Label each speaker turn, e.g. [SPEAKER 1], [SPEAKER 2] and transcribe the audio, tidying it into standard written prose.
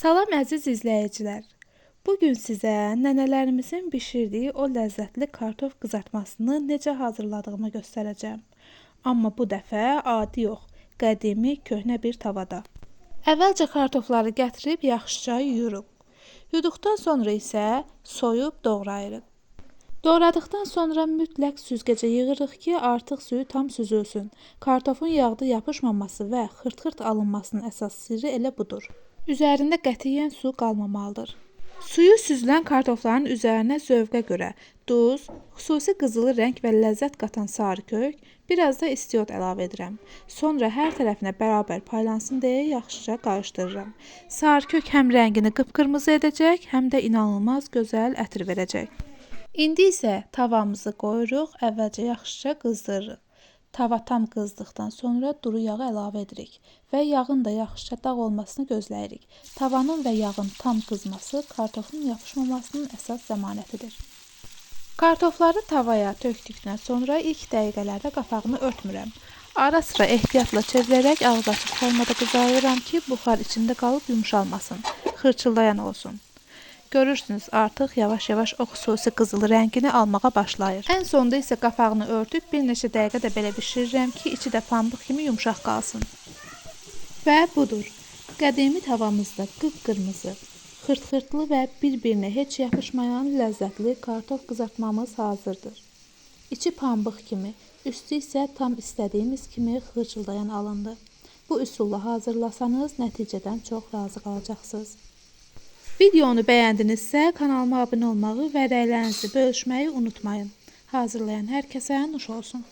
[SPEAKER 1] Salam əziz izləyicilər. Bugün sizə nənələrimizin bişirdiyi o ləzzətli kartof qızartmasını necə hazırladığımı göstərəcəm. Amma bu dəfə adi yox, qədimi, köhnə bir tavada. Əvvəlcə kartofları gətirib yaxşıca yuyuruq. Yuduqdan sonra isə soyub doğrayırıq. Doğradıqdan sonra mütləq süzgəcə yığırıq ki, artıq suyu tam süzülsün. Kartofun yağda yapışmaması və xırt-xırt alınmasının əsas sirri elə budur. Üzərində qətiyyən su qalmamalıdır. Suyu süzülən kartofların üzərinə zövqə görə duz, xüsusi qızılı rəng və ləzzət qatan sarı kök, biraz da istiot əlavə edirəm. Sonra hər tərəfinə bərabər paylansın deyə yaxşıca qarışdırıram. Sarı kök həm rəngini qıpqırmızı edəcək, həm də inanılmaz gözəl ətir verəcək. İndi isə tavamızı qoyuruq, əvvəlcə yaxşıca qızdırırıq. Tava tam qızdıqdan sonra duru yağı əlavə edirik və yağın da yaxşıca dağ olmasını gözləyirik. Tavanın və yağın tam qızması kartofun yapışmamasının əsas zəmanətidir. Kartofları tavaya tökdükdən sonra ilk dəqiqələrdə qapağını örtmürəm. Ara sıra ehtiyatla çevirərək ağız açıq formada qızarıram ki, buxar içində qalıb yumşalmasın, xırçıldayan olsun. Görürsünüz, artıq yavaş-yavaş o xüsusi qızılı rəngini almağa başlayır. Ən sonda isə qapağını örtüb bir neçə dəqiqə də belə bişirirəm ki, içi də pambıq kimi yumşaq qalsın. Və budur. Qədimi tavamızda qıpqırmızı, xırt-xırtlı və bir-birinə heç yapışmayan ləzzətli kartof qızartmamız hazırdır. İçi pambıq kimi, üstü isə tam istədiyimiz kimi xırçıldayan alındı. Bu üsulla hazırlasanız nəticədən çox razı qalacaqsınız. Videonu bəyəndinizsə kanalıma abunə olmağı və rəylərinizi bölüşməyi unutmayın. Hazırlayan hər kəsə nuş olsun.